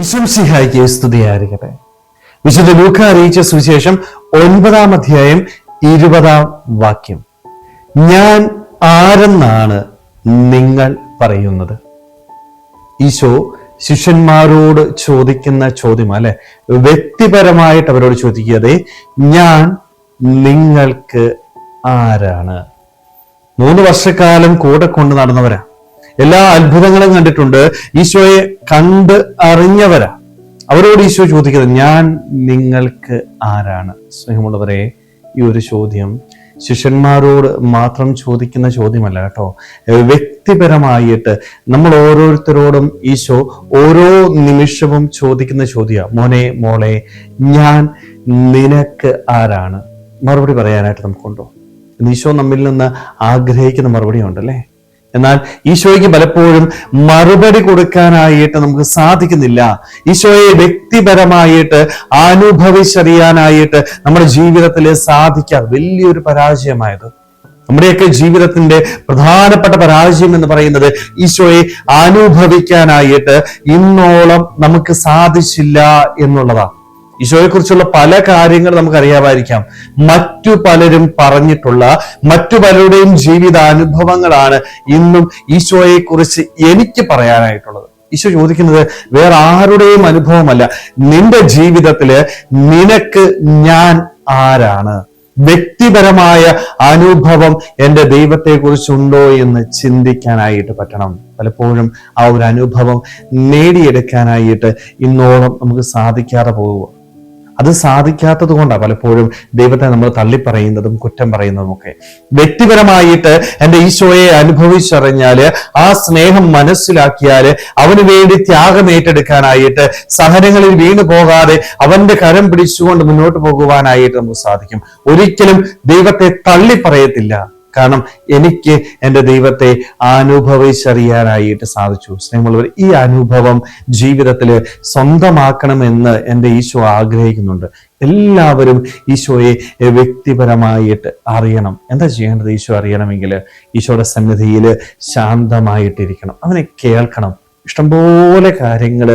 ഈശോമിശിഹായ്ക്ക് സ്തുതിയായിരിക്കട്ടെ. വിശുദ്ധ ലൂക്കാ അറിയിച്ച സുവിശേഷം 9-ാം അധ്യായം 20-ാം വാക്യം. ഞാൻ ആരെന്നാണ് നിങ്ങൾ പറയുന്നത്? ഈശോ ശിഷ്യന്മാരോട് ചോദിക്കുന്ന ചോദ്യം അല്ലെ, വ്യക്തിപരമായിട്ട് അവരോട് ചോദിക്കാതെ ഞാൻ നിങ്ങൾക്ക് ആരാണ്? 3 വർഷക്കാലം കൂടെ കൊണ്ട് നടന്നവരാ, എല്ലാ അത്ഭുതങ്ങളും കണ്ടിട്ടുണ്ട്, ഈശോയെ കണ്ട് അറിഞ്ഞവരാ. അവരോട് ഈശോ ചോദിക്കുന്നത് ഞാൻ നിങ്ങൾക്ക് ആരാണ്? സ്നേഹമുള്ളവരെ, ഈ ഒരു ചോദ്യം ശിഷ്യന്മാരോട് മാത്രം ചോദിക്കുന്ന ചോദ്യമല്ല കേട്ടോ. വ്യക്തിപരമായിട്ട് നമ്മൾ ഓരോരുത്തരോടും ഈശോ ഓരോ നിമിഷവും ചോദിക്കുന്ന ചോദ്യം, മോനെ മോളെ, ഞാൻ നിനക്ക് ആരാണ്? മറുപടി പറയാനായിട്ട് നമുക്കുണ്ടോ? ഈശോ നമ്മിൽ നിന്ന് ആഗ്രഹിക്കുന്ന മറുപടി ഉണ്ടല്ലേ. എന്നാൽ ഈശോയ്ക്ക് പലപ്പോഴും മറുപടി കൊടുക്കാനായിട്ട് നമുക്ക് സാധിക്കുന്നില്ല. ഈശോയെ വ്യക്തിപരമായിട്ട് അനുഭവിച്ചറിയാനായിട്ട് നമ്മുടെ ജീവിതത്തിൽ സാധിക്കാതെ വലിയൊരു പരാജയമായത്. നമ്മുടെയൊക്കെ ജീവിതത്തിന്റെ പ്രധാനപ്പെട്ട പരാജയം എന്ന് പറയുന്നത് ഈശോയെ അനുഭവിക്കാനായിട്ട് ഇന്നോളം നമുക്ക് സാധിച്ചില്ല എന്നുള്ളതാണ്. ഈശോയെ കുറിച്ചുള്ള പല കാര്യങ്ങൾ നമുക്കറിയാമായിരിക്കാം. മറ്റു പലരും പറഞ്ഞിട്ടുള്ള മറ്റു പലരുടെയും ജീവിതാനുഭവങ്ങളാണ് ഇന്നും ഈശോയെ കുറിച്ച് എനിക്ക് പറയാനായിട്ടുള്ളത്. ഈശോ ചോദിക്കുന്നത് വേറെ ആരുടെയും അനുഭവമല്ല, നിന്റെ ജീവിതത്തില് നിനക്ക് ഞാൻ ആരാണ്? വ്യക്തിപരമായ അനുഭവം എൻ്റെ ദൈവത്തെ കുറിച്ചുണ്ടോ എന്ന് ചിന്തിക്കാനായിട്ട് പറ്റണം. പലപ്പോഴും ആ ഒരു അനുഭവം നേടിയെടുക്കാനായിട്ട് ഇന്നോളം നമുക്ക് സാധിക്കാതെ പോകുക. അത് സാധിക്കാത്തത് കൊണ്ടാണ് പലപ്പോഴും ദൈവത്തെ നമ്മൾ തള്ളിപ്പറയുന്നതും കുറ്റം പറയുന്നതും ഒക്കെ. വ്യക്തിപരമായിട്ട് എൻ്റെ ഈശോയെ അനുഭവിച്ചറിഞ്ഞാല്, ആ സ്നേഹം മനസ്സിലാക്കിയാല്, അവന് വേണ്ടി ത്യാഗം ഏറ്റെടുക്കാനായിട്ട്, സഹനങ്ങളിൽ വീണു പോകാതെ അവന്റെ കരം പിടിച്ചുകൊണ്ട് മുന്നോട്ട് പോകുവാനായിട്ട് നമുക്ക് സാധിക്കും. ഒരിക്കലും ദൈവത്തെ തള്ളിപ്പറയത്തില്ല. കാരണം എനിക്ക് എൻ്റെ ദൈവത്തെ അനുഭവിച്ചറിയാനായിട്ട് സാധിച്ചു. സ്നേഹമുള്ളവർ, ഈ അനുഭവം ജീവിതത്തിൽ സ്വന്തമാക്കണമെന്ന് എൻ്റെ ഈശോ ആഗ്രഹിക്കുന്നുണ്ട്. എല്ലാവരും ഈശോയെ വ്യക്തിപരമായിട്ട് അറിയണം. എന്താ ചെയ്യേണ്ടത്? ഈശോ അറിയണമെങ്കിൽ ഈശോയുടെ സന്നിധിയിൽ ശാന്തമായിട്ടിരിക്കണം, അവനെ കേൾക്കണം. ഇഷ്ടംപോലെ കാര്യങ്ങൾ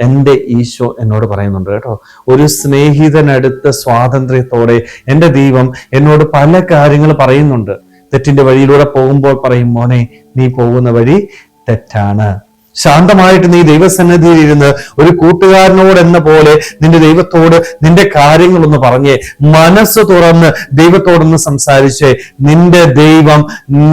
എൻ്റെ ഈശോ എന്നോട് പറയുന്നുണ്ട് കേട്ടോ. ഒരു സ്നേഹിതനടുത്ത സ്വാതന്ത്ര്യത്തോടെ എൻ്റെ ദൈവം എന്നോട് പല കാര്യങ്ങൾ പറയുന്നുണ്ട്. തെറ്റിന്റെ വഴിയിലൂടെ പോകുമ്പോൾ പറയും, മോനെ നീ പോകുന്ന വഴി തെറ്റാണ്. ശാന്തമായിട്ട് നീ ദൈവസന്നിധിയിൽ ഇരുന്ന് ഒരു കൂട്ടുകാരനോട് എന്ന പോലെ നിന്റെ ദൈവത്തോട് നിന്റെ കാര്യങ്ങളൊന്ന് പറഞ്ഞേ, മനസ്സ് തുറന്ന് ദൈവത്തോടൊന്ന് സംസാരിച്ചേ. നിന്റെ ദൈവം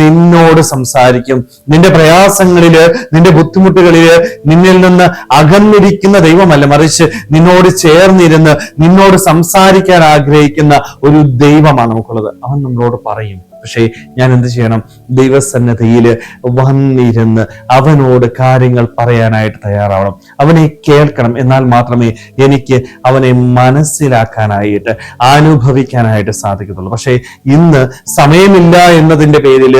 നിന്നോട് സംസാരിക്കും. നിന്റെ പ്രയാസങ്ങളില്, നിന്റെ ബുദ്ധിമുട്ടുകളില് നിന്നിൽ നിന്ന് അകന്നിരിക്കുന്ന ദൈവമല്ല, മറിച്ച് നിന്നോട് ചേർന്നിരുന്ന് നിന്നോട് സംസാരിക്കാൻ ആഗ്രഹിക്കുന്ന ഒരു ദൈവമാണ് നമുക്കുള്ളത്. അവൻ നമ്മളോട് പറയും. പക്ഷേ ഞാൻ എന്ത് ചെയ്യണം? ദൈവസന്നിധിയിൽ വന്നിരുന്ന് അവനോട് കാര്യങ്ങൾ പറയാനായിട്ട് തയ്യാറാവണം. അവനെ കേൾക്കണം. എന്നാൽ മാത്രമേ എനിക്ക് അവനെ മനസ്സിലാക്കാനായിട്ട്, അനുഭവിക്കാനായിട്ട് സാധിക്കത്തുള്ളൂ. പക്ഷേ ഇന്ന് സമയമില്ല എന്നതിന്റെ പേരിൽ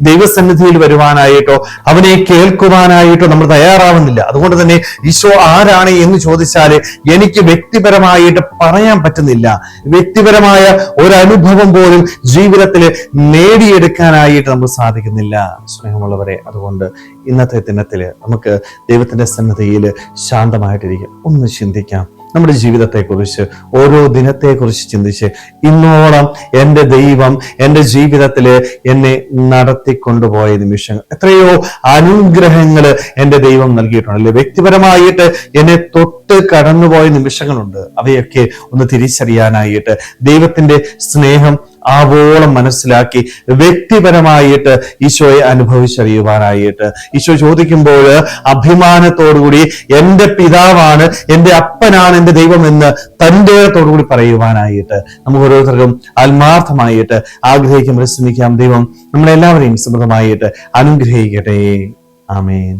ദൈവസന്നിധിയിൽ വരുവാനായിട്ടോ അവനെ കേൾക്കുവാനായിട്ടോ നമ്മൾ തയ്യാറാവുന്നില്ല. അതുകൊണ്ട് തന്നെ ഈശോ ആരാണ് എന്ന് ചോദിച്ചാൽ എനിക്ക് വ്യക്തിപരമായിട്ട് പറയാൻ പറ്റുന്നില്ല. വ്യക്തിപരമായ ഒരു അനുഭവം പോലും ജീവിതത്തിൽ നേടിയെടുക്കാനായിട്ട് നമുക്ക് സാധിക്കുന്നില്ല. സ്നേഹമുള്ളവരെ, അതുകൊണ്ട് ഇന്നത്തെ ദിനത്തില് നമുക്ക് ദൈവത്തിന്റെ സന്നിധിയിൽ ശാന്തമായിട്ടിരിക്കാം, ഒന്ന് ചിന്തിക്കാം. നമ്മുടെ ജീവിതത്തെക്കുറിച്ച്, ഓരോ ദിനത്തെക്കുറിച്ച് ചിന്തിച്ച്, ഇന്നോളം എൻ്റെ ദൈവം എൻ്റെ ജീവിതത്തില് എന്നെ നടത്തിക്കൊണ്ടുപോയ നിമിഷങ്ങൾ, എത്രയോ അനുഗ്രഹങ്ങൾ എൻ്റെ ദൈവം നൽകിയിട്ടുണ്ടല്ലേ. വ്യക്തിപരമായിട്ട് എന്നെ തൊട്ട് കടന്നുപോയ നിമിഷങ്ങളുണ്ട്. അവയൊക്കെ ഒന്ന് തിരിച്ചറിയാനായിട്ട്, ദൈവത്തിന്റെ സ്നേഹം ആവോളം മനസ്സിലാക്കി വ്യക്തിപരമായിട്ട് ഈശോയെ അനുഭവിച്ചറിയുവാനായിട്ട്, ഈശോ ചോദിക്കുമ്പോൾ അഭിമാനത്തോടുകൂടി എൻ്റെ പിതാവാണ്, എൻ്റെ അപ്പനാണ് എൻ്റെ ദൈവം എന്ന് തന്റേടത്തോടുകൂടി പറയുവാനായിട്ട് നമുക്ക് ഓരോരുത്തർക്കും ആത്മാർത്ഥമായിട്ട് ആഗ്രഹിക്കാൻ പരിശ്രമിക്കാം. ദൈവം നമ്മളെല്ലാവരെയും സമൃദ്ധമായിട്ട് അനുഗ്രഹിക്കട്ടെ. ആമേൻ.